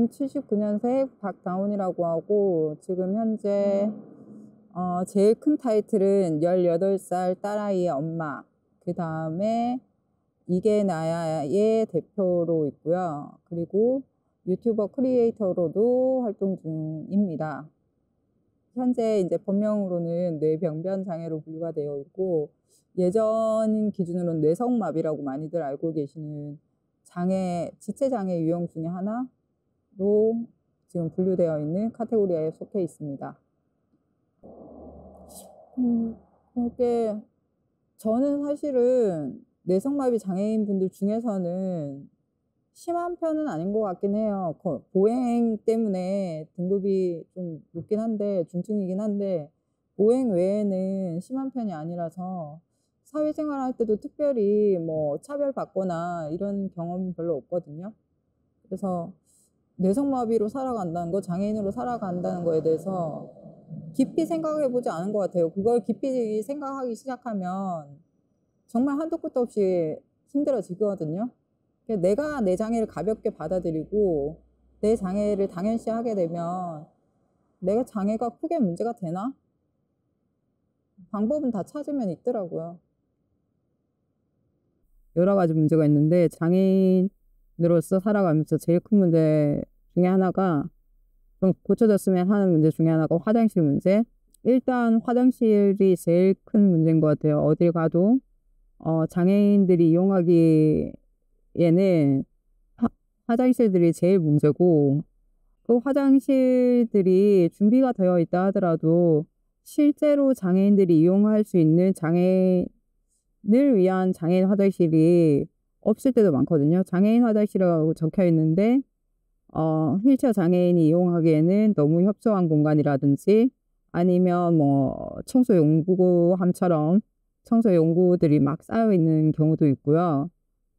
저는 79년생 박다운이라고 하고 지금 현재 제일 큰 타이틀은 18살 딸아이의 엄마, 그 다음에 이게 나야의 대표로 있고요. 그리고 유튜버 크리에이터로도 활동 중입니다. 현재 이제 본명으로는 뇌병변 장애로 분류가 되어 있고 예전 기준으로는 뇌성마비라고 많이들 알고 계시는 장애, 지체장애 유형 중에 하나로 지금 분류되어 있는 카테고리에 속해 있습니다. 그게 저는 사실은 뇌성마비 장애인 분들 중에서는 심한 편은 아닌 것 같긴 해요. 보행 때문에 등급이 좀 높긴 한데, 중증이긴 한데, 보행 외에는 심한 편이 아니라서 사회생활 할 때도 특별히 뭐 차별받거나 이런 경험은 별로 없거든요. 그래서 뇌성마비로 살아간다는 거, 장애인으로 살아간다는 거에 대해서 깊이 생각해보지 않은 것 같아요. 그걸 깊이 생각하기 시작하면 정말 한도 끝도 없이 힘들어지거든요. 내가 내 장애를 가볍게 받아들이고 내 장애를 당연시 하게 되면 내가 장애가 크게 문제가 되나? 방법은 다 찾으면 있더라고요. 여러 가지 문제가 있는데 장애인으로서 살아가면서 제일 큰 문제 중에 하나가 좀 고쳐졌으면 하는 문제 중에 하나가 화장실 문제. 일단 화장실이 제일 큰 문제인 것 같아요. 어딜 가도 장애인들이 이용하기에는 화장실들이 제일 문제고, 그 화장실들이 준비가 되어 있다 하더라도 실제로 장애인들이 이용할 수 있는 장애인을 위한 장애인 화장실이 없을 때도 많거든요. 장애인 화장실이라고 적혀 있는데 휠체어 장애인이 이용하기에는 너무 협소한 공간이라든지 아니면 뭐 청소 용구함처럼 청소 용구들이 막 쌓여 있는 경우도 있고요.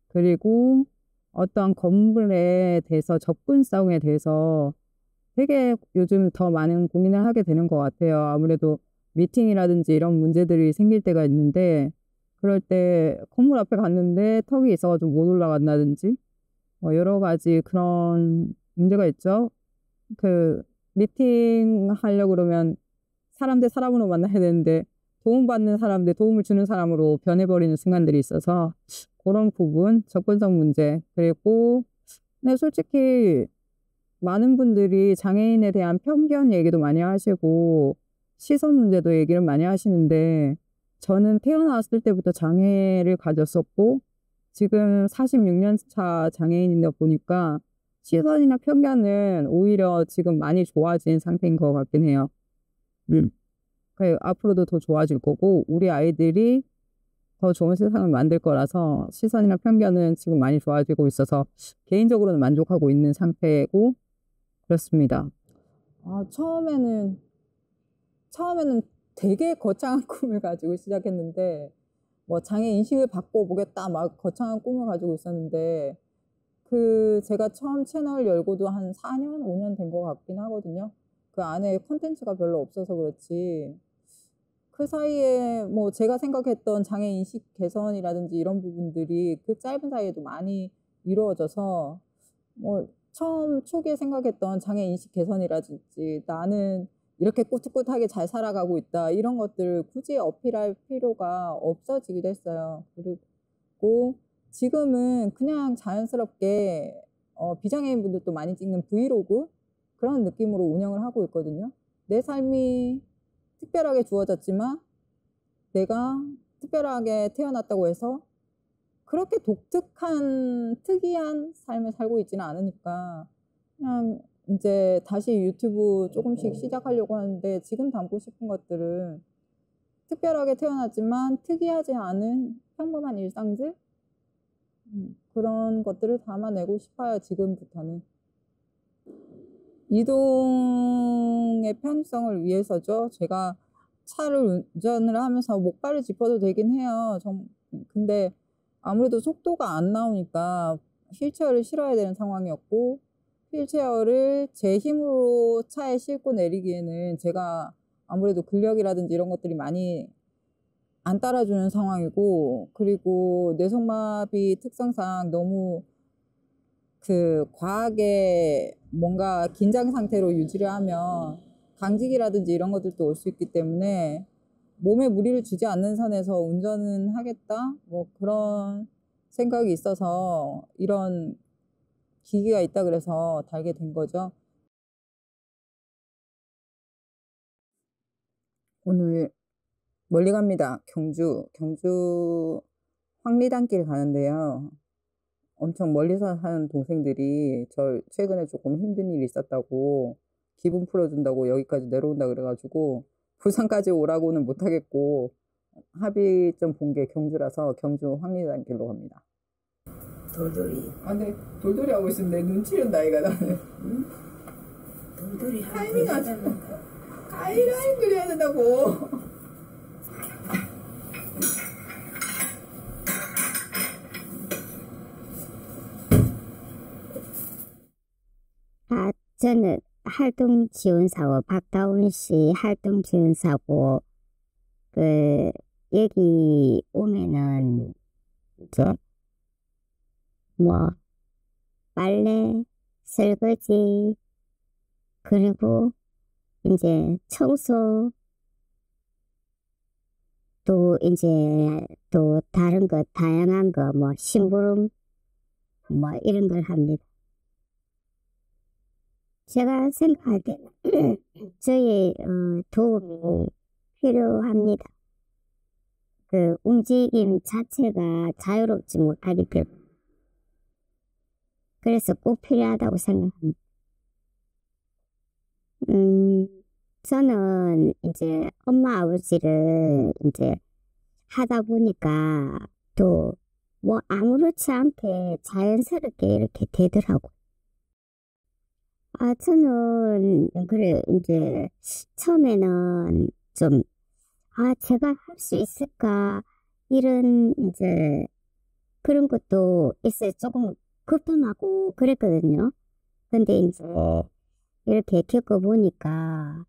그리고 어떠한 건물에 대해서 접근성에 대해서 되게 요즘 더 많은 고민을 하게 되는 것 같아요. 아무래도 미팅이라든지 이런 문제들이 생길 때가 있는데, 그럴 때 건물 앞에 갔는데 턱이 있어가지고 못 올라간다든지 여러 가지 그런 문제가 있죠. 그 미팅 하려고 그러면 사람 대 사람으로 만나야 되는데 도움받는 사람 대 도움을 주는 사람으로 변해버리는 순간들이 있어서 그런 부분, 접근성 문제. 그리고 근데 솔직히 많은 분들이 장애인에 대한 편견 얘기도 많이 하시고 시선 문제도 얘기를 많이 하시는데, 저는 태어났을 때부터 장애를 가졌었고 지금 46년 차 장애인이다 보니까 시선이나 편견은 오히려 지금 많이 좋아진 상태인 것 같긴 해요. 앞으로도 더 좋아질 거고 우리 아이들이 더 좋은 세상을 만들 거라서 시선이나 편견은 지금 많이 좋아지고 있어서 개인적으로는 만족하고 있는 상태고 그렇습니다. 처음에는 되게 거창한 꿈을 가지고 시작했는데 뭐 장애 인식을 바꿔보겠다 막 거창한 꿈을 가지고 있었는데 제가 처음 채널 열고도 한 4년, 5년 된 것 같긴 하거든요. 그 안에 콘텐츠가 별로 없어서 그렇지 그 사이에 뭐 제가 생각했던 장애 인식 개선이라든지 이런 부분들이 그 짧은 사이에도 많이 이루어져서 뭐 처음 초기에 생각했던 장애 인식 개선이라든지 나는 이렇게 꿋꿋하게 잘 살아가고 있다 이런 것들을 굳이 어필할 필요가 없어지기도 했어요. 그리고 지금은 그냥 자연스럽게 비장애인 분들도 많이 찍는 브이로그 그런 느낌으로 운영을 하고 있거든요. 내 삶이 특별하게 주어졌지만 내가 특별하게 태어났다고 해서 그렇게 독특한 특이한 삶을 살고 있지는 않으니까 그냥 이제 다시 유튜브 조금씩 시작하려고 하는데 지금 담고 싶은 것들은 특별하게 태어났지만 특이하지 않은 평범한 일상들 그런 것들을 담아내고 싶어요. 지금부터는. 이동의 편의성을 위해서죠. 제가 차를 운전을 하면서 목발을 짚어도 되긴 해요. 근데 아무래도 속도가 안 나오니까 휠체어를 실어야 되는 상황이었고 휠체어를 제 힘으로 차에 싣고 내리기에는 제가 아무래도 근력이라든지 이런 것들이 많이 안 따라주는 상황이고, 그리고 뇌성마비 특성상 너무 그 과하게 뭔가 긴장 상태로 유지를 하면 강직이라든지 이런 것들도 올 수 있기 때문에 몸에 무리를 주지 않는 선에서 운전은 하겠다? 뭐 그런 생각이 있어서 이런 기기가 있다 그래서 달게 된 거죠. 오늘 멀리 갑니다. 경주 황리단길 가는데요. 엄청 멀리서 사는 동생들이 저 최근에 조금 힘든 일이 있었다고 기분 풀어준다고 여기까지 내려온다 그래가지고 부산까지 오라고는 못하겠고 합의점 본 게 경주라서 경주 황리단길로 갑니다. 돌돌이. 아, 근데 돌돌이 하고 있으면 내 눈치는 나이가 나네. 응? 돌돌이 타이밍 아주 가이라인 그려야 된다고. 저는 활동지원사고 박다운 씨 활동지원사고 여기 오면은 이제 뭐 빨래, 설거지 그리고 이제 청소 또 이제 또 다른 거 다양한 거 뭐 심부름 뭐 이런 걸 합니다. 제가 생각할 때는 저희 도움이 필요합니다. 그 움직임 자체가 자유롭지 못하기 때문에 그래서 꼭 필요하다고 생각합니다. 저는 이제 엄마 아버지를 이제 하다 보니까 또 뭐 아무렇지 않게 자연스럽게 이렇게 되더라고요. 저는, 그래, 이제, 처음에는 좀, 제가 할 수 있을까, 이런, 이제, 그런 것도 있어요. 조금 겁도 나고 그랬거든요. 근데 이제, 이렇게 겪어보니까,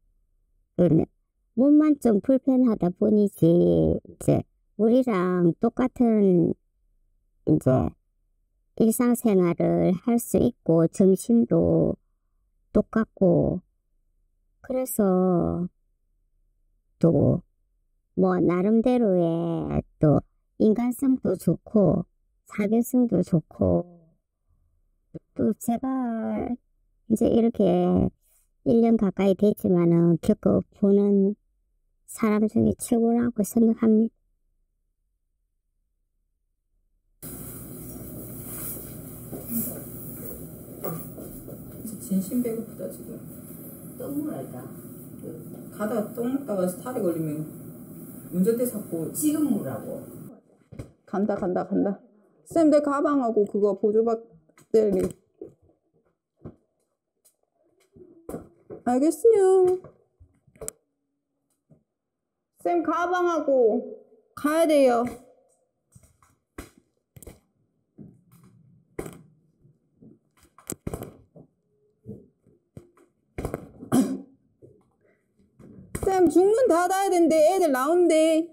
몸만 좀 불편하다 보니지, 이제, 우리랑 똑같은, 이제, 일상생활을 할 수 있고, 정신도 똑같고, 그래서 또, 뭐, 나름대로의 또, 인간성도 좋고, 사교성도 좋고, 또 제가 이제 이렇게 1년 가까이 됐지만은 겪어보는 사람 중에 최고라고 생각합니다. 진심 배고프다 지금. 떡 물어야겠다. 가다가 떡 먹다가 살이 걸리면 운전대 잡고 지금 물라고. 간다. 쌤, 내 가방하고 그거 보조배터리. 알겠어요. 쌤, 가방하고 가야 돼요. 쌤, 중문 닫아야 된대. 애들 나온대.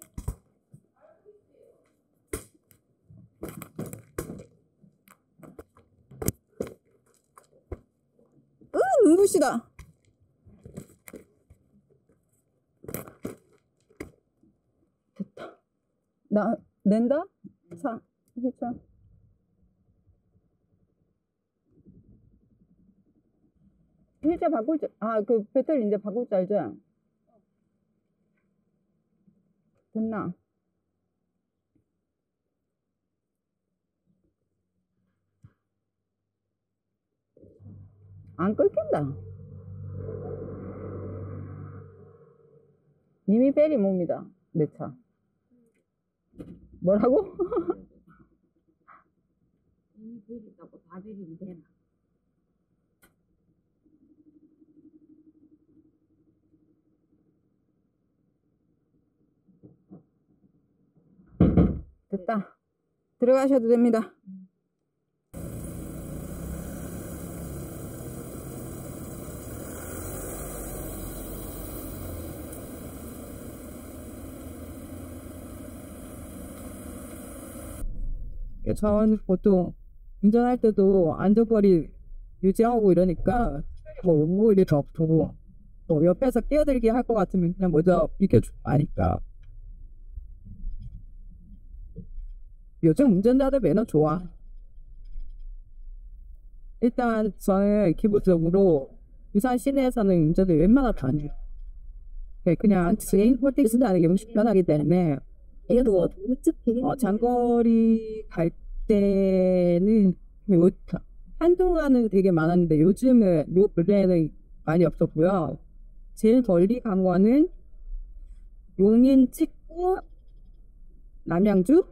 눈부시다. 됐다. 나 낸다? 자, 해줘. 휴자 바꿀 줄, 그 배터리 이제 바꿀 줄 알죠? 됐나? 안 끊긴다. 이미 베리 뭡니다. 내 차. 뭐라고? 이미 베리라고 다 베리면 되나? 됐다. 들어가셔도 됩니다. 저는 보통 운전할 때도 안전거리 유지하고 이러니까 뭐 욕먹을 일도 없고 뭐 옆에서 끼어들게 할 것 같으면 그냥 먼저 비켜주고 하니까. 요즘 운전자들 매너 좋아. 일단 저는 기본적으로 부산 시내에서는 운전을 웬만하면 안 해요. 그냥 개인 홀딩 쓴다는 게 훨씬 편하기 때문에 이것도 장거리 갈 때는 한동안은 되게 많았는데 요즘은 요 근래에는 많이 없었고요. 제일 멀리 간 거는 용인 찍고 남양주?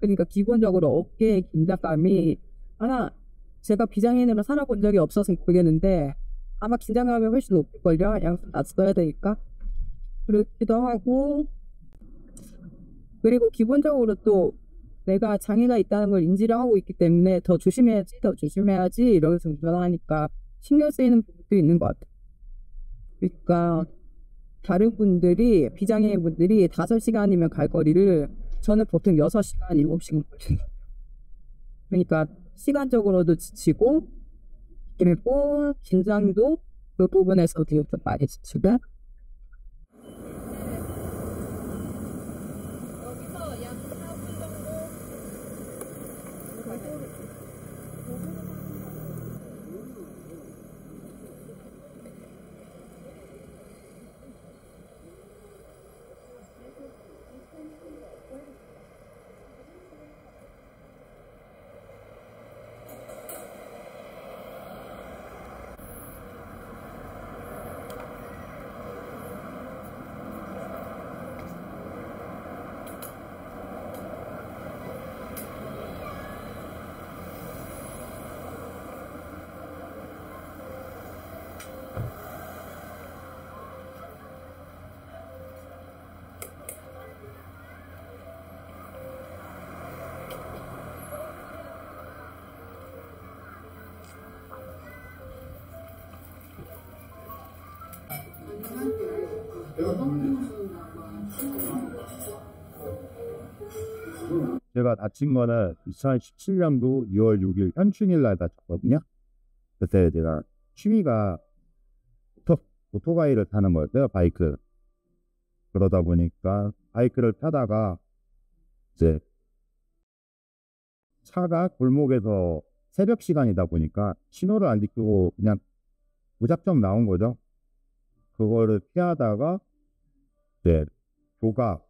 그러니까 기본적으로 어깨의 긴장감이 하나 제가 비장애인으로 살아본 적이 없어서 모르겠는데 아마 긴장감이 훨씬 높을걸요. 양손 다 써야 되니까. 그렇기도 하고 그리고 기본적으로 또 내가 장애가 있다는 걸 인지를 하고 있기 때문에 더 조심해야지 이러면서 운전하니까 신경 쓰이는 부분도 있는 것 같아요. 그러니까 다른 분들이 비장애인 분들이 5시간이면 갈 거리를 저는 보통 6시간, 7시간 걸려요. 그러니까 시간적으로도 지치고 그리고 긴장도 그 부분에서 되게 좀 많이 지치고 제가 다친 거는 2017년도 6월 6일 현충일 날 다쳤거든요. 그때 제가 취미가 오토바이를 타는 거였어요. 바이크. 그러다 보니까 바이크를 타다가 이제 차가 골목에서 새벽 시간이다 보니까 신호를 안 지키고 그냥 무작정 나온 거죠. 그거를 피하다가 이제 고가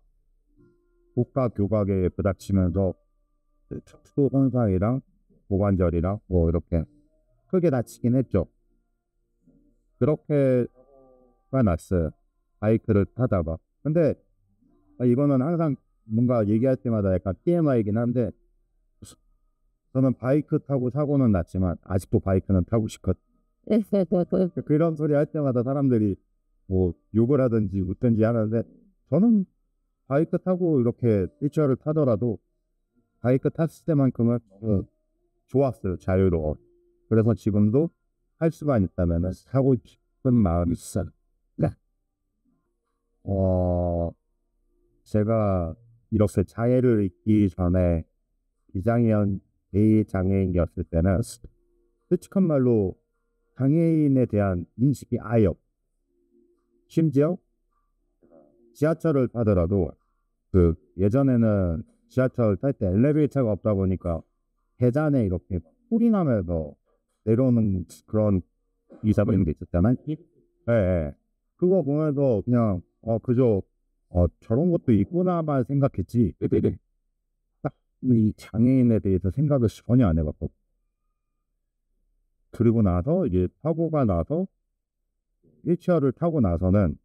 교각에 부닥치면서 척수 손상이랑 고관절이랑 뭐 이렇게 크게 다치긴 했죠. 그렇게가 났어요. 바이크를 타다가. 근데 이거는 항상 뭔가 얘기할 때마다 약간 TMI이긴 한데 저는 바이크 타고 사고는 났지만 아직도 바이크는 타고 싶거든요. 그런 소리 할 때마다 사람들이 뭐 욕을 하든지 웃든지 하는데 저는 바이크 타고 이렇게 휠체어를 타더라도 바이크 탔을 때만큼은 좋았어요. 자유로워. 그래서 지금도 할 수만 있다면 타고 싶은 마음이 있어요. 네. 제가 이렇게 장애를 잊기 전에 비장애인이었을 때는 솔직한 말로 장애인에 대한 인식이 아예 없어요. 심지어 지하철을 타더라도 예전에는 지하철 탈 때 엘리베이터가 없다 보니까 계단에 이렇게 소리 나면서 내려오는 그런 이사버리는 게 있었잖아요. 예. 그거 보면서 그냥 그저 저런 것도 있구나만 생각했지 딱 이 장애인에 대해서 생각을 전혀 안 해봤고 그리고 나서 이제 사고가 나서 휠체어를 타고 나서는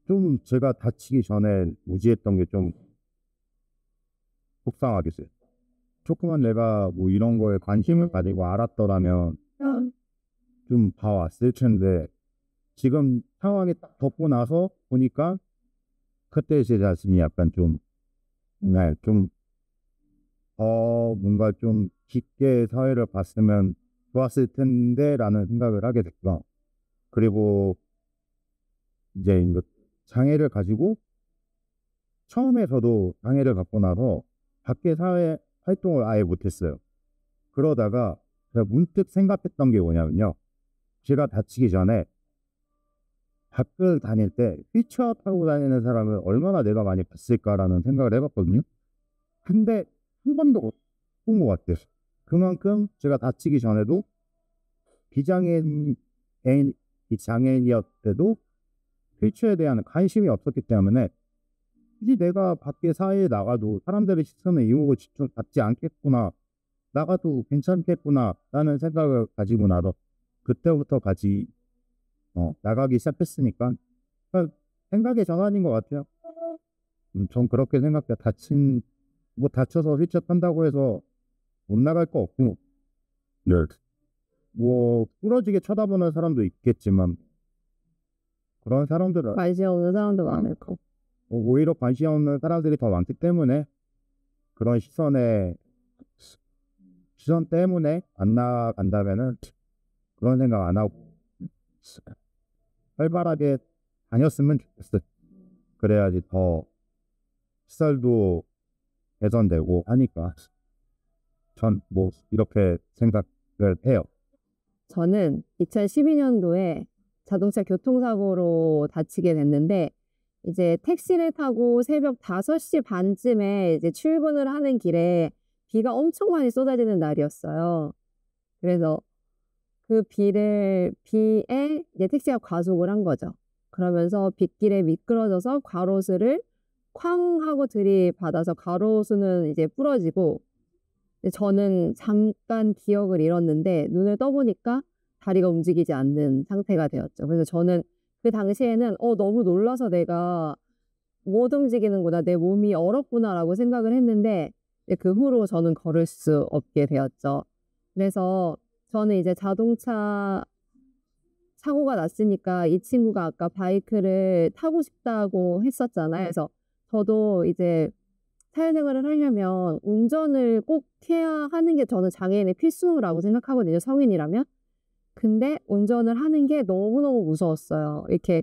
좀 제가 다치기 전에 무지했던 게 좀 속상하겠어요. 조금만 내가 뭐 이런 거에 관심을 가지고 알았더라면 좀 봐왔을 텐데 지금 상황이 딱 덮고 나서 보니까 그때 제 자신이 약간 좀, 네, 좀, 뭔가 좀 깊게 사회를 봤으면 좋았을 텐데라는 생각을 하게 됐고, 그리고 이제 이거 장애를 가지고 처음에 저도 장애를 갖고 나서 밖에 사회 활동을 아예 못했어요. 그러다가 제가 문득 생각했던 게 뭐냐면요. 제가 다치기 전에 밖을 다닐 때 휠체어 타고 다니는 사람을 얼마나 내가 많이 봤을까라는 생각을 해봤거든요. 근데 한 번도 못 본 것 같아요. 그만큼 제가 다치기 전에도 비장애인, 장애인이었대도 휠체어에 대한 관심이 없었기 때문에 굳이 내가 밖에 사회에 나가도 사람들의 시선에 이목을 받지 않겠구나, 나가도 괜찮겠구나 라는 생각을 가지고 나서 그때부터 같이 나가기 시작했으니까 생각의 전환인 것 같아요. 전 그렇게 생각해요. 다쳐서 휠체어 탄다고 해서 못 나갈 거 없고, 네. 뭐 부러지게 쳐다보는 사람도 있겠지만 그런 사람들은 관심 없는 사람도 많을 거고. 오히려 관심 없는 사람들이 더 많기 때문에 그런 시선 때문에 안 나간다면은 그런 생각 안 하고 활발하게 다녔으면 좋겠어요. 그래야지 더 시설도 개선되고 하니까 전 뭐 이렇게 생각을 해요. 저는 2012년도에 자동차 교통사고로 다치게 됐는데, 이제 택시를 타고 새벽 5시 반쯤에 이제 출근을 하는 길에 비가 엄청 많이 쏟아지는 날이었어요. 그래서 그 비에 이제 택시가 과속을 한 거죠. 그러면서 빗길에 미끄러져서 가로수를 쾅 하고 들이받아서 가로수는 이제 부러지고, 저는 잠깐 기억을 잃었는데 눈을 떠보니까 다리가 움직이지 않는 상태가 되었죠. 그래서 저는 그 당시에는 너무 놀라서 내가 못 움직이는구나, 내 몸이 얼었구나라고 생각을 했는데, 그 후로 저는 걸을 수 없게 되었죠. 그래서 저는 이제 자동차 사고가 났으니까 이 친구가 아까 바이크를 타고 싶다고 했었잖아요. 그래서 저도 이제 사회생활을 하려면 운전을 꼭 해야 하는 게 저는 장애인의 필수라고 생각하거든요, 성인이라면. 근데 운전을 하는 게 너무너무 무서웠어요. 이렇게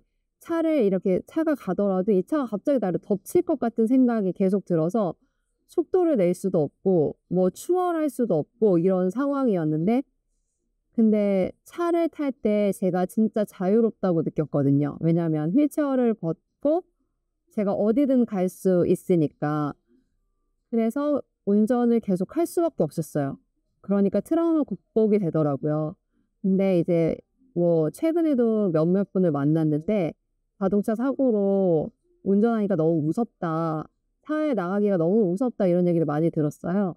차가 가더라도 이 차가 갑자기 나를 덮칠 것 같은 생각이 계속 들어서 속도를 낼 수도 없고 뭐 추월할 수도 없고 이런 상황이었는데, 근데 차를 탈 때 제가 진짜 자유롭다고 느꼈거든요. 왜냐하면 휠체어를 벗고 제가 어디든 갈 수 있으니까. 그래서 운전을 계속 할 수밖에 없었어요. 그러니까 트라우마 극복이 되더라고요. 근데 이제 뭐 최근에도 몇몇 분을 만났는데 자동차 사고로 운전하니까 너무 무섭다, 사회에 나가기가 너무 무섭다 이런 얘기를 많이 들었어요.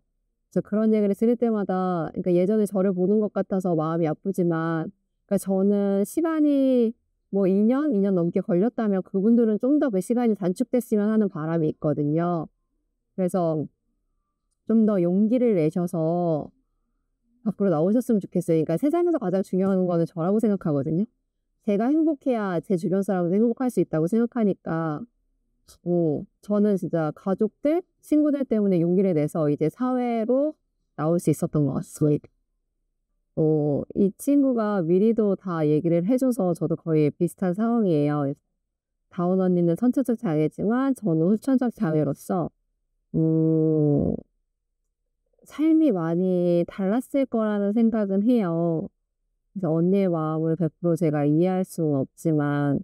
그래서 그런 얘기를 들을 때마다, 그러니까 예전에 저를 보는 것 같아서 마음이 아프지만, 그러니까 저는 시간이 뭐 2년 넘게 걸렸다면 그분들은 좀 더 그 시간이 단축됐으면 하는 바람이 있거든요. 그래서 좀 더 용기를 내셔서 밖으로 나오셨으면 좋겠어요. 그러니까 세상에서 가장 중요한 거는 저라고 생각하거든요. 제가 행복해야 제 주변 사람도 행복할 수 있다고 생각하니까, 저는 진짜 가족들, 친구들 때문에 용기를 내서 이제 사회로 나올 수 있었던 것 같습니다. 이 친구가 미리도 다 얘기를 해줘서 저도 거의 비슷한 상황이에요. 다운 언니는 선천적 장애지만 저는 후천적 장애로서 삶이 많이 달랐을 거라는 생각은 해요. 그래서 언니의 마음을 100% 제가 이해할 수는 없지만,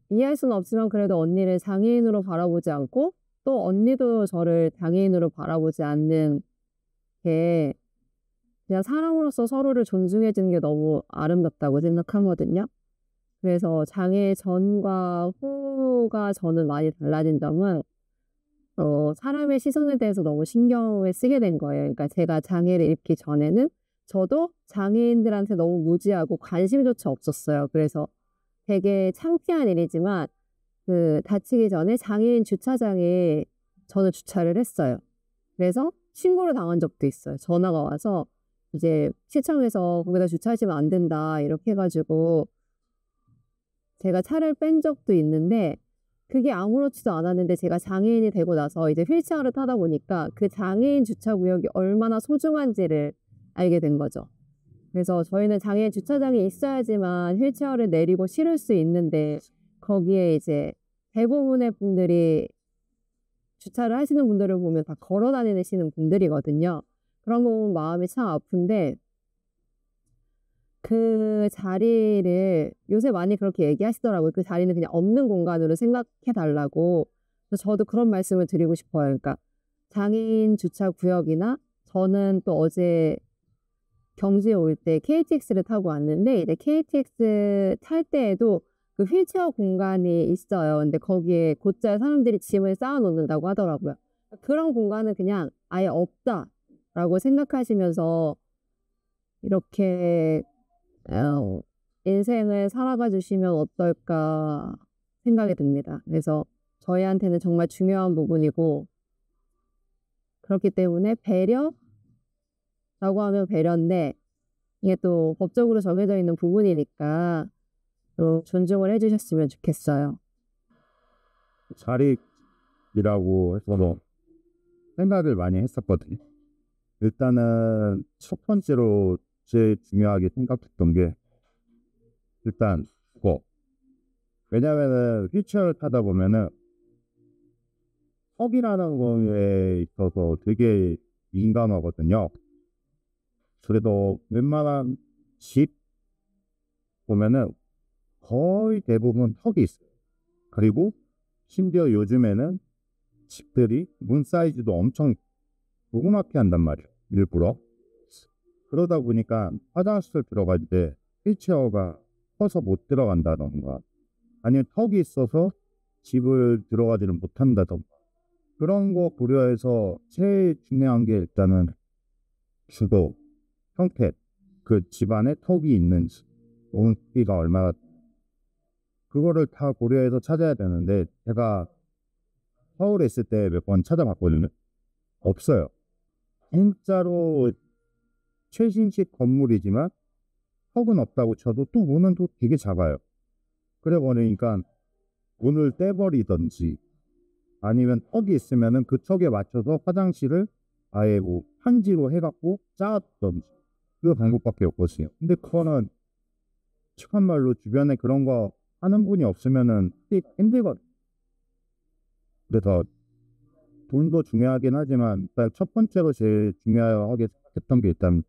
이해할 수는 없지만 그래도 언니를 장애인으로 바라보지 않고 또 언니도 저를 장애인으로 바라보지 않는 게, 그냥 사람으로서 서로를 존중해 주는 게 너무 아름답다고 생각하거든요. 그래서 장애 전과 후가 저는 많이 달라진 점은 사람의 시선에 대해서 너무 신경을 쓰게 된 거예요. 그러니까 제가 장애를 입기 전에는 저도 장애인들한테 너무 무지하고 관심조차 없었어요. 그래서 되게 창피한 일이지만 다치기 전에 장애인 주차장에 저는 주차를 했어요. 그래서 신고를 당한 적도 있어요. 전화가 와서 이제 시청에서 거기다 주차하시면 안 된다 이렇게 해가지고 제가 차를 뺀 적도 있는데 그게 아무렇지도 않았는데 제가 장애인이 되고 나서 이제 휠체어를 타다 보니까 그 장애인 주차 구역이 얼마나 소중한지를 알게 된 거죠. 그래서 저희는 장애인 주차장이 있어야지만 휠체어를 내리고 실을 수 있는데 거기에 이제 대부분의 분들이 주차를 하시는 분들을 보면 다 걸어 다니시는 분들이거든요. 그런 거 보면 마음이 참 아픈데 그 자리를 요새 많이 그렇게 얘기하시더라고요. 그 자리는 그냥 없는 공간으로 생각해 달라고. 그래서 저도 그런 말씀을 드리고 싶어요. 그러니까 장애인 주차 구역이나 저는 또 어제 경주에 올 때 KTX를 타고 왔는데 이제 KTX 탈 때에도 그 휠체어 공간이 있어요. 근데 거기에 곧잘 사람들이 짐을 쌓아 놓는다고 하더라고요. 그런 공간은 그냥 아예 없다라고 생각하시면서 이렇게 인생을 살아가 주시면 어떨까 생각이 듭니다. 그래서 저희한테는 정말 중요한 부분이고 그렇기 때문에 배려라고 하면 배려인데 이게 또 법적으로 정해져 있는 부분이니까 또 존중을 해주셨으면 좋겠어요. 자립이라고 해서 생각을 많이 했었거든요. 일단은 첫 번째로 제일 중요하게 생각했던 게 일단 그거. 왜냐면은 휠체어를 타다 보면은 턱이라는 거에 있어서 되게 민감하거든요. 그래도 웬만한 집 보면은 거의 대부분 턱이 있어요. 그리고 심지어 요즘에는 집들이 문 사이즈도 엄청 조그맣게 한단 말이에요. 일부러. 그러다 보니까 화장실 들어갈 때 휠체어가 커서 못 들어간다던가 아니면 턱이 있어서 집을 들어가지를 못한다던가 그런 거 고려해서 제일 중요한 게 일단은 주거, 형태, 그 집안에 턱이 있는지 높이가 얼마나 그거를 다 고려해서 찾아야 되는데 제가 서울에 있을 때 몇 번 찾아봤거든요. 없어요. 진짜로 최신식 건물이지만 턱은 없다고 쳐도 또 문은 또 되게 작아요. 그래 버리니까 문을 떼버리던지 아니면 턱이 있으면은 그 턱에 맞춰서 화장실을 아예 뭐 판지로 해갖고 짜던지 그 방법밖에 없거든요. 근데 그거는 참말로 주변에 그런 거 하는 분이 없으면은 힘들거든요. 그래서 돈도 중요하긴 하지만 일단 첫 번째로 제일 중요하게 생각했던 게 일단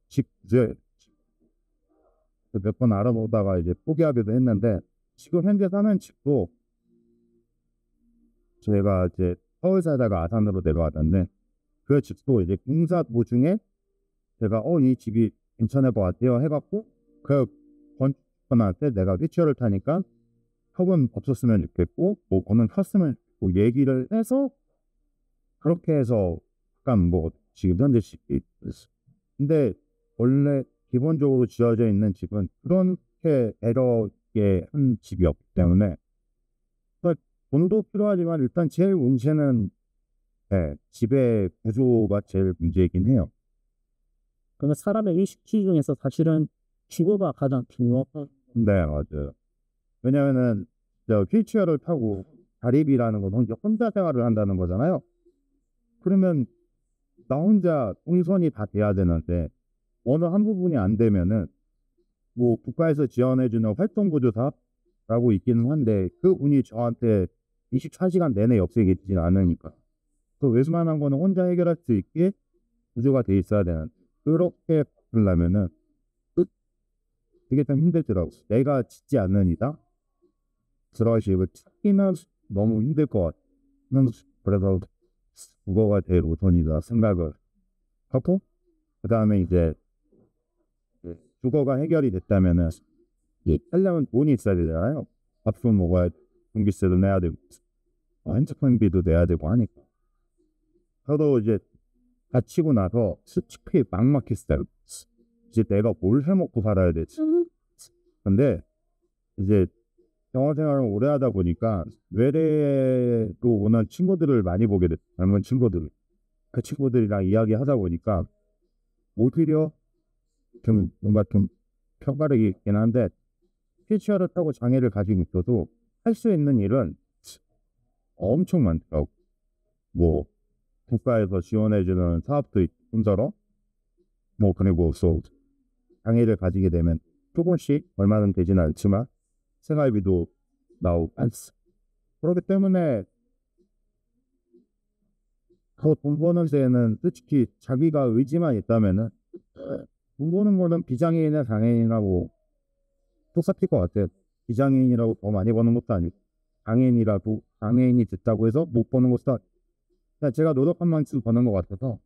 집 구조예요. 몇 번 알아보다가 이제 포기하기도 했는데 지금 현재 사는 집도 제가 이제 서울 살다가 아산으로 내려왔는데 그 집도 이제 공사 도중에 제가 이 집이 괜찮을 것 같아요 해갖고 그 건축권한테 내가 휠체어를 타니까 턱은 없었으면 좋겠고 뭐 거는 컸으면 뭐 얘기를 해서 그렇게 해서 약간 뭐 지금 현재 집이 근데 원래 기본적으로 지어져 있는 집은 그렇게 에러게 한 집이 없기 때문에 그러니까 돈도 필요하지만 일단 제일 문제는 집의 구조가 제일 문제이긴 해요. 그러니까 사람의 의식 기준에서 사실은 주거가 가장 중요한. 네, 맞아요. 왜냐면은 저 휠체어를 타고 자립이라는 건 혼자 생활을 한다는 거잖아요. 그러면 나 혼자 동선이 다 돼야 되는데 어느 한 부분이 안 되면은 뭐 국가에서 지원해주는 활동보조사라고 있기는 한데 그 분이 저한테 24시간 내내 옆에 계시진 않으니까 또 웬만한 거는 혼자 해결할 수 있게 구조가 돼 있어야 되는 그렇게 바꾸려면은 되게 좀 힘들더라고. 내가 짓지 않는 이상 들어갈 집을 찾기는 너무 힘들 것 같아. 그래서 국어가 제일 우선이다 생각을 하고 그 다음에 이제 주거가 해결이 됐다면은 하려면 돈이 있어야 되잖아요. 밥도 먹어야 전기세도 내야 되고 핸드폰비도 내야 되고 하니까 저도 이제 다치고 나서 솔직히 막막했어요. 이제 내가 뭘 해먹고 살아야 되지. 근데 이제 영어 생활을 오래 하다 보니까 외래로 오는 친구들을 많이 보게 됐어요. 젊은 친구들. 그 친구들이랑 이야기하다 보니까 오히려 좀 뭔가 좀 평가력이 있긴 한데 휠체어를 타고 장애를 가지고 있어도 할 수 있는 일은 엄청 많더라고. 뭐 국가에서 지원해주는 사업도 힘들어. 뭐 그리고 또 장애를 가지게 되면 조금씩 얼마는 되지는 않지만 생활비도 나오고 그렇기 때문에 더 돈 버는 데에는 솔직히 자기가 의지만 있다면은 돈 버는 거는 비장애인이나 장애인이라고 똑같을 것 같아요. 비장애인이라고 더 많이 버는 것도 아니고 장애인이라고 장애인이 됐다고 해서 못 버는 것도 그냥 제가 노력한 만큼 버는 것 같아서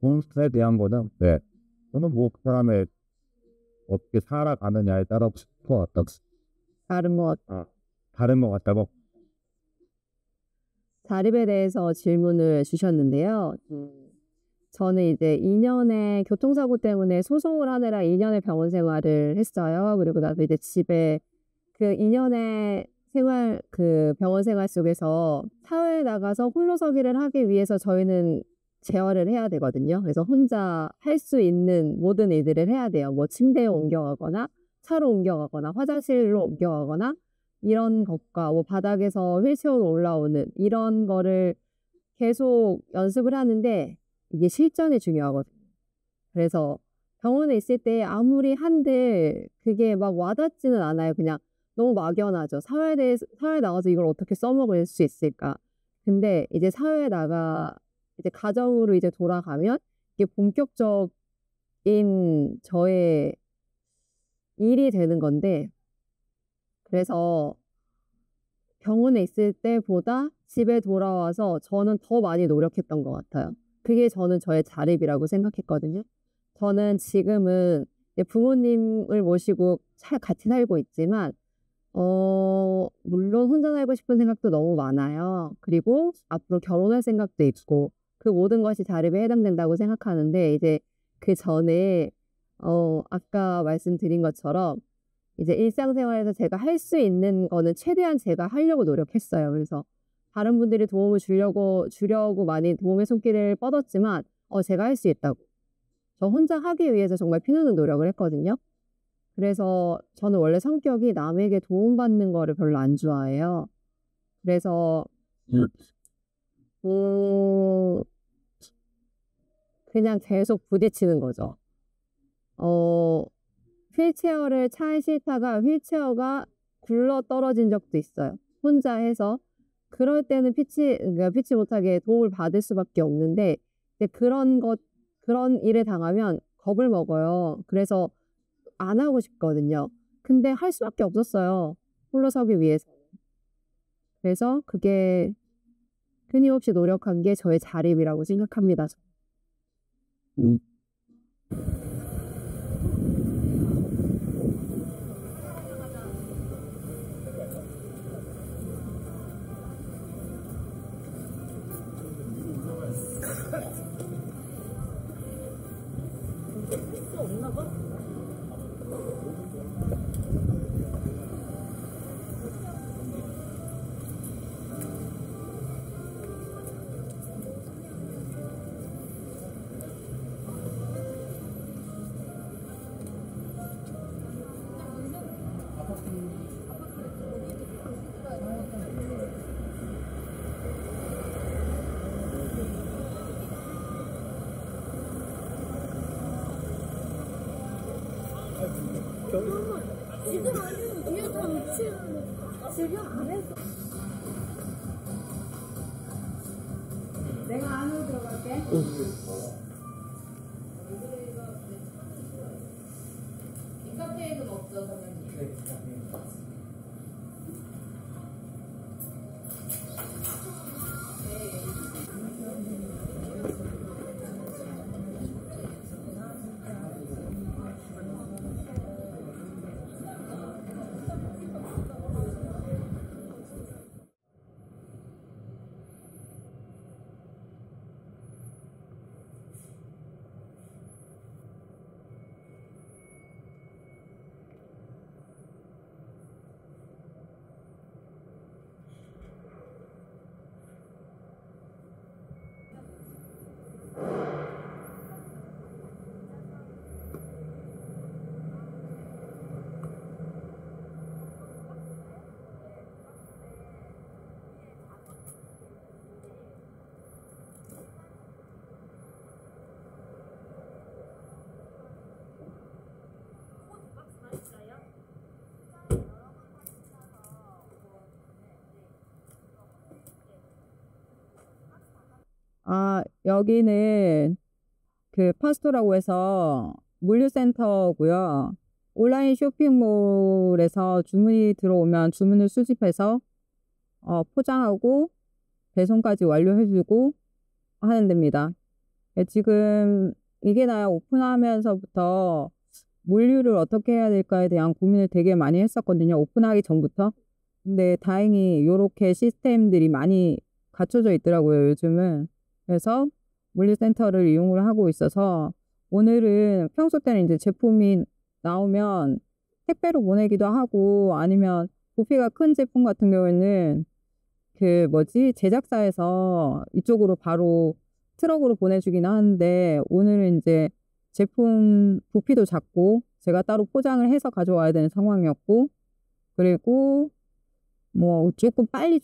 돈에 대한 거는 네 저는 뭐 그 사람의 어떻게 살아가느냐에 따라 것 같다. 다른 것 같아요. 다른 것 같다고. 자립에 대해서 질문을 주셨는데요. 저는 이제 2년의 교통사고 때문에 소송을 하느라 2년의 병원 생활을 했어요. 그리고 나서 이제 집에 그 2년의 생활, 그 병원 생활 속에서 사회에 나가서 홀로서기를 하기 위해서 저희는 재활을 해야 되거든요. 그래서 혼자 할 수 있는 모든 일들을 해야 돼요. 뭐 침대에 옮겨가거나 차로 옮겨가거나 화장실로 옮겨가거나 이런 것과 뭐 바닥에서 휠체어로 올라오는 이런 거를 계속 연습을 하는데 이게 실전이 중요하거든요. 그래서 병원에 있을 때 아무리 한들 그게 막 와닿지는 않아요. 그냥 너무 막연하죠. 사회에 나가서 이걸 어떻게 써먹을 수 있을까. 근데 이제 사회에 나가 이제 가정으로 이제 돌아가면 이게 본격적인 저의 일이 되는 건데 그래서 병원에 있을 때보다 집에 돌아와서 저는 더 많이 노력했던 것 같아요. 그게 저는 저의 자립이라고 생각했거든요. 저는 지금은 부모님을 모시고 같이 살고 있지만 물론 혼자 살고 싶은 생각도 너무 많아요. 그리고 앞으로 결혼할 생각도 있고 그 모든 것이 자립에 해당된다고 생각하는데 이제 그 전에 아까 말씀드린 것처럼 이제 일상생활에서 제가 할 수 있는 거는 최대한 제가 하려고 노력했어요. 그래서 다른 분들이 도움을 주려고 많이 도움의 손길을 뻗었지만 제가 할 수 있다고. 저 혼자 하기 위해서 정말 피나는 노력을 했거든요. 그래서 저는 원래 성격이 남에게 도움받는 거를 별로 안 좋아해요. 그래서 그냥 계속 부딪히는 거죠. 휠체어를 차에 싣다가 휠체어가 굴러 떨어진 적도 있어요. 혼자 해서. 그럴 때는 그러니까 피치 못하게 도움을 받을 수밖에 없는데 이제 그런 일에 당하면 겁을 먹어요. 그래서 안 하고 싶거든요. 근데 할 수밖에 없었어요. 홀로 서기 위해서. 그래서 그게 끊임없이 노력한 게 저의 자립이라고 생각합니다. 지금 아니면 뒤에 다 미치는 지금 안 했어. 내가 안으로 들어갈게. 이 카페에는 없죠, 사장님. 여기는 그 파스토라고 해서 물류센터고요. 온라인 쇼핑몰에서 주문이 들어오면 주문을 수집해서 포장하고 배송까지 완료해주고 하는 데입니다. 지금 이게 나야 오픈하면서부터 물류를 어떻게 해야 될까에 대한 고민을 되게 많이 했었거든요. 오픈하기 전부터. 근데 다행히 이렇게 시스템들이 많이 갖춰져 있더라고요, 요즘은. 그래서 물류센터를 이용을 하고 있어서 오늘은 평소 때는 이제 제품이 나오면 택배로 보내기도 하고 아니면 부피가 큰 제품 같은 경우에는 그 제작사에서 이쪽으로 바로 트럭으로 보내주긴 하는데 오늘은 이제 제품 부피도 작고 제가 따로 포장을 해서 가져와야 되는 상황이었고 그리고 뭐 조금 빨리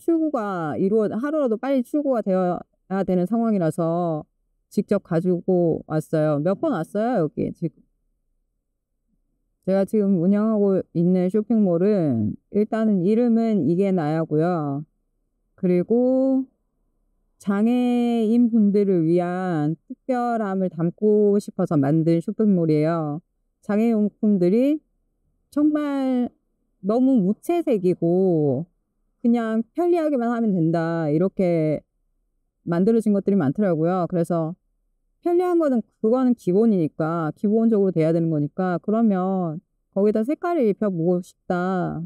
하루라도 빨리 출고가 되어야 되는 상황이라서 직접 가지고 왔어요. 몇 번 왔어요, 여기 지금. 제가 지금 운영하고 있는 쇼핑몰은 일단은 이름은 이게 나야고요. 그리고 장애인 분들을 위한 특별함을 담고 싶어서 만든 쇼핑몰이에요. 장애용품들이 정말 너무 무채색이고 그냥 편리하게만 하면 된다 이렇게 만들어진 것들이 많더라고요. 그래서 편리한 그거는 기본이니까 기본적으로 돼야 되는 거니까 그러면 거기다 색깔을 입혀보고 싶다.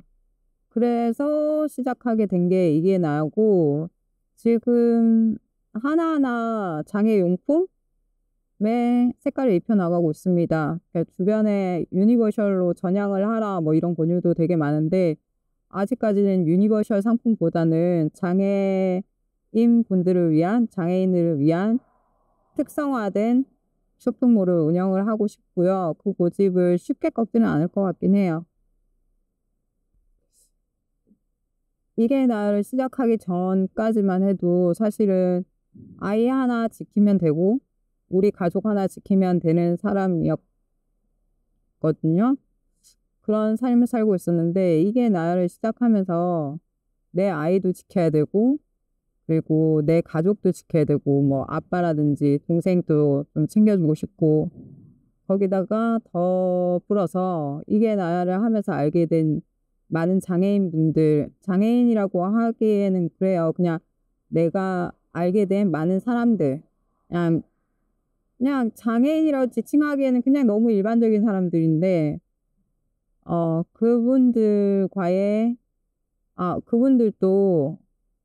그래서 시작하게 된 게 이게 나고 지금 하나하나 장애용품에 색깔을 입혀나가고 있습니다. 그러니까 주변에 유니버셜로 전향을 하라 뭐 이런 권유도 되게 많은데 아직까지는 유니버셜 상품보다는 장애인 분들을 위한 장애인을 위한 특성화된 쇼핑몰을 운영을 하고 싶고요. 그 고집을 쉽게 꺾지는 않을 것 같긴 해요. 이게 나를 시작하기 전까지만 해도 사실은 아이 하나 지키면 되고 우리 가족 하나 지키면 되는 사람이었거든요. 그런 삶을 살고 있었는데 이게 나를 시작하면서 내 아이도 지켜야 되고 그리고 내 가족도 지켜야 되고 뭐 아빠라든지 동생도 좀 챙겨주고 싶고 거기다가 더 불어서 이게 나를 하면서 알게 된 많은 장애인이라고 하기에는 그래요. 그냥 내가 알게 된 많은 사람들 그냥 장애인이라고 지칭하기에는 그냥 너무 일반적인 사람들인데 그분들도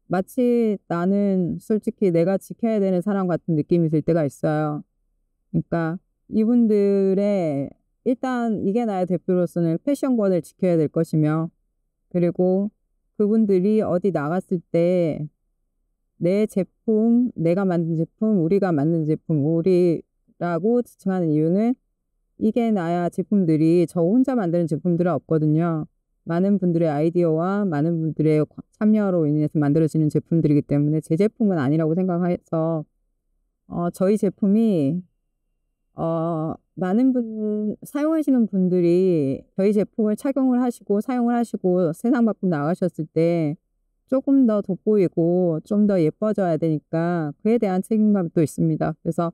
마치 나는 솔직히 내가 지켜야 되는 사람 같은 느낌이 들 때가 있어요. 그러니까 이분들의 일단 이게 나의 대표로서는 패션권을 지켜야 될 것이며 그리고 그분들이 어디 나갔을 때 내 제품, 내가 만든 제품, 우리가 만든 제품, 우리라고 지칭하는 이유는 이게 나야 제품들이 저 혼자 만드는 제품들은 없거든요. 많은 분들의 아이디어와 많은 분들의 참여로 인해서 만들어지는 제품들이기 때문에 제 제품은 아니라고 생각해서 저희 제품이 많은 사용하시는 분들이 저희 제품을 착용을 하시고 사용을 하시고 세상 밖으로 나가셨을 때 조금 더 돋보이고 좀 더 예뻐져야 되니까 그에 대한 책임감도 있습니다. 그래서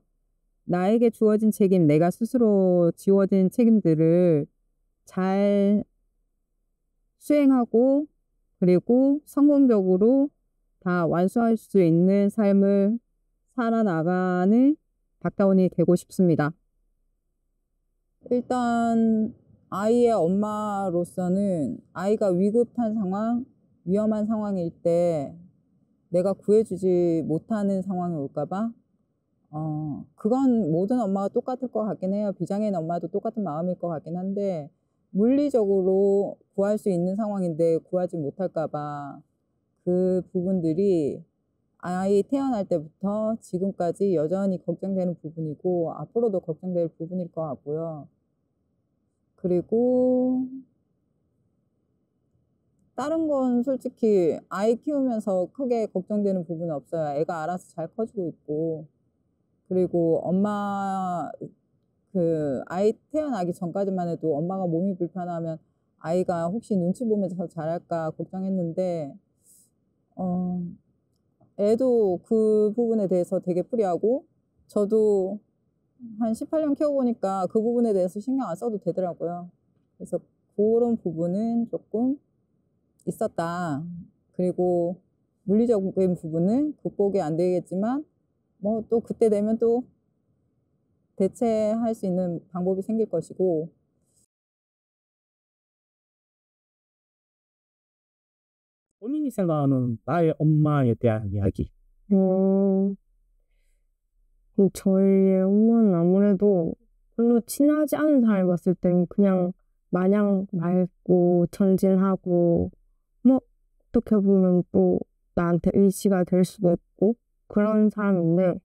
나에게 주어진 책임, 내가 스스로 지워진 책임들을 잘 수행하고 그리고 성공적으로 다 완수할 수 있는 삶을 살아나가는 박다운이 되고 싶습니다. 일단 아이의 엄마로서는 아이가 위급한 상황, 위험한 상황일 때 내가 구해주지 못하는 상황이 올까봐 그건 모든 엄마가 똑같을 것 같긴 해요. 비장애인 엄마도 똑같은 마음일 것 같긴 한데 물리적으로 구할 수 있는 상황인데 구하지 못할까봐 그 부분들이 아이 태어날 때부터 지금까지 여전히 걱정되는 부분이고 앞으로도 걱정될 부분일 것 같고요. 그리고 다른 건 솔직히 아이 키우면서 크게 걱정되는 부분은 없어요. 애가 알아서 잘 커지고 있고 그리고 엄마 아이 태어나기 전까지만 해도 엄마가 몸이 불편하면 아이가 혹시 눈치 보면서 잘할까 걱정했는데 애도 그 부분에 대해서 되게 프리하고 저도 한 18년 키워보니까 그 부분에 대해서 신경 안 써도 되더라고요. 그래서 그런 부분은 조금 있었다. 그리고 물리적인 부분은 극복이 안 되겠지만 뭐 또 그때 되면 또 대체할 수 있는 방법이 생길 것이고. 본인이 생각하는 나의 엄마에 대한 이야기. 저희 엄마는 아무래도 별로 친하지 않은 사람을 봤을 땐 그냥 마냥 맑고 천진하고 뭐 어떻게 보면 또 나한테 의지가 될 수도 있고 그런 사람인데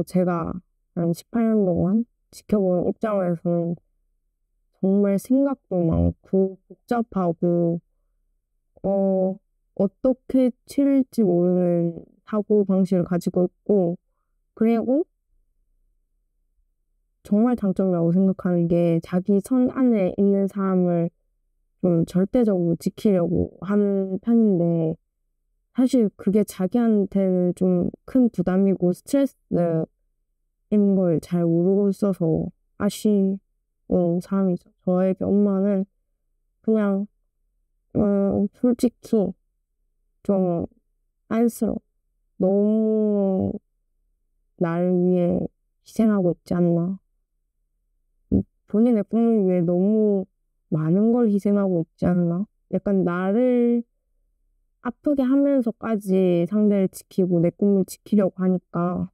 제가 한 18년 동안 지켜본 입장에서는 정말 생각도 많고 복잡하고 어떻게 치를지 모르는 사고 방식을 가지고 있고 그리고 정말 장점이라고 생각하는 게 자기 선 안에 있는 사람을 좀 절대적으로 지키려고 하는 편인데 사실 그게 자기한테는 좀 큰 부담이고 스트레스인 걸 잘 모르고 있어서 아쉬운 사람이죠. 저에게 엄마는 그냥 솔직히 좀 안쓰러워. 너무 나를 위해 희생하고 있지 않나. 본인의 꿈을 위해 너무 많은 걸 희생하고 있지 않나. 약간 나를 아프게 하면서까지 상대를 지키고 내 꿈을 지키려고 하니까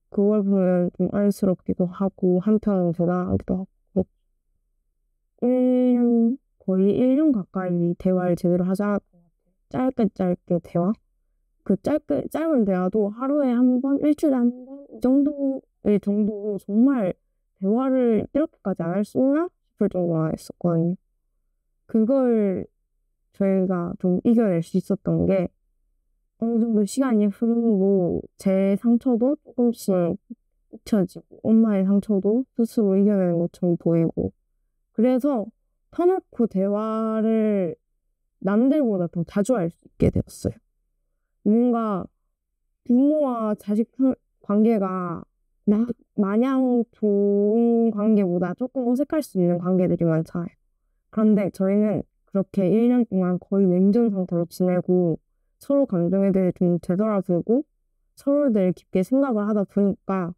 그걸 보면 좀 안쓰럽기도 하고 한편은 대단하기도 하고 1년, 거의 1년 가까이 대화를 제대로 하지 않았던 것 같아요. 짧게 대화? 그 짧은 대화도 하루에 한 번, 일주일에 한 번, 이 정도의 정도로 정말 대화를 이렇게까지 안 할 수 있나 싶을 정도로 했었거든요. 그걸 저희가 좀 이겨낼 수 있었던 게 어느 정도 시간이 흐름으로 제 상처도 조금씩 잊혀지고 엄마의 상처도 스스로 이겨내는 것처럼 보이고 그래서 터놓고 대화를 남들보다 더 자주 할 수 있게 되었어요. 뭔가 부모와 자식 관계가 마냥 좋은 관계보다 조금 어색할 수 있는 관계들이 많잖아요. 그런데 저희는 그렇게 1년 동안 거의 냉전 상태로 지내고 서로 감정에 대해 좀 되돌아보고 서로에 대해 깊게 생각을 하다 보니까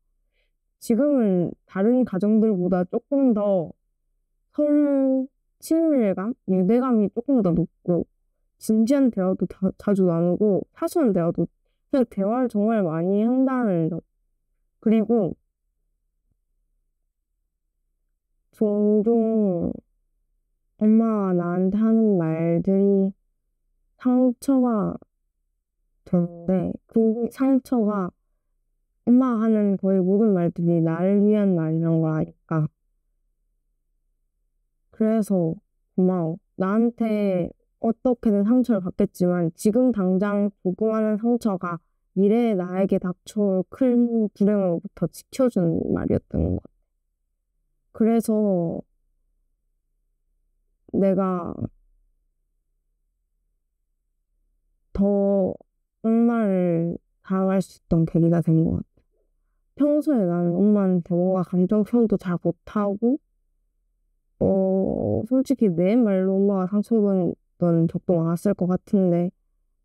지금은 다른 가정들보다 조금 더 서로 친밀감, 유대감이 조금 더 높고 진지한 대화도 자주 나누고 사소한 대화도 그냥 대화를 정말 많이 한다는 점. 그리고 종종 엄마가 나한테 하는 말들이 상처가 되는데 그 상처가 엄마가 하는 거의 모든 말들이 나를 위한 말이란 걸 아니까 그래서 고마워. 나한테 어떻게든 상처를 받겠지만 지금 당장 조그마한 상처가 미래의 나에게 닥쳐올 큰 불행으로부터 지켜주는 말이었던 것 같아. 그래서 내가 더 엄마를 사랑할 수 있던 계기가 된 것 같아. 평소에 나는 엄마한테 뭔가 감정 표현도 잘 못하고 솔직히 내 말로 엄마가 상처받던 적도 많았을 것 같은데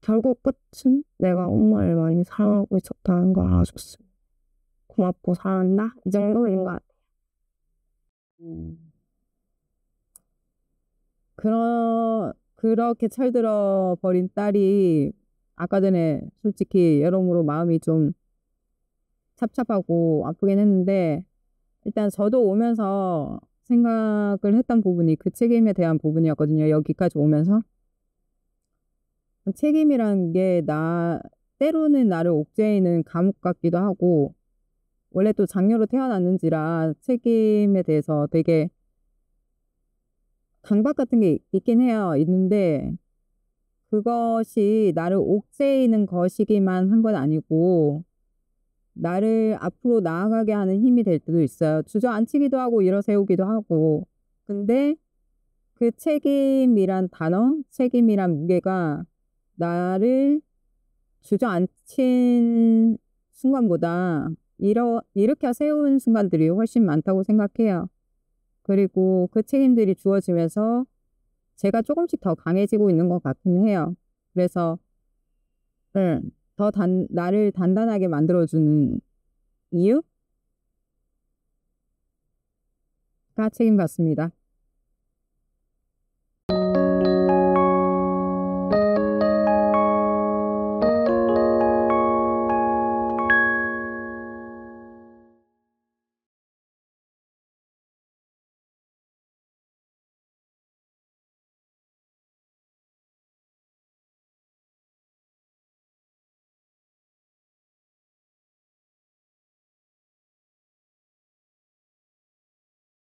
결국 끝은 내가 엄마를 많이 사랑하고 있었다는 걸 알아줬어. 고맙고 사랑한다? 이 정도인 것 같아. 그렇게 철들어 버린 딸이 아까 전에 솔직히 여러모로 마음이 좀 찹찹하고 아프긴 했는데 일단 저도 오면서 생각을 했던 부분이 그 책임에 대한 부분이었거든요. 여기까지 오면서. 책임이란 게 때로는 나를 옥죄이는 감옥 같기도 하고 원래 또 장녀로 태어났는지라 책임에 대해서 되게 강박 같은 게 있긴 해요. 있는데 그것이 나를 옥죄이는 것이기만 한 건 아니고 나를 앞으로 나아가게 하는 힘이 될 때도 있어요. 주저앉히기도 하고 일어세우기도 하고. 근데 그 책임이란 단어, 책임이란 무게가 나를 주저앉힌 순간보다 일으켜 세운 순간들이 훨씬 많다고 생각해요. 그리고 그 책임들이 주어지면서 제가 조금씩 더 강해지고 있는 것 같긴 해요. 그래서 나를 단단하게 만들어주는 이유가 책임 같습니다.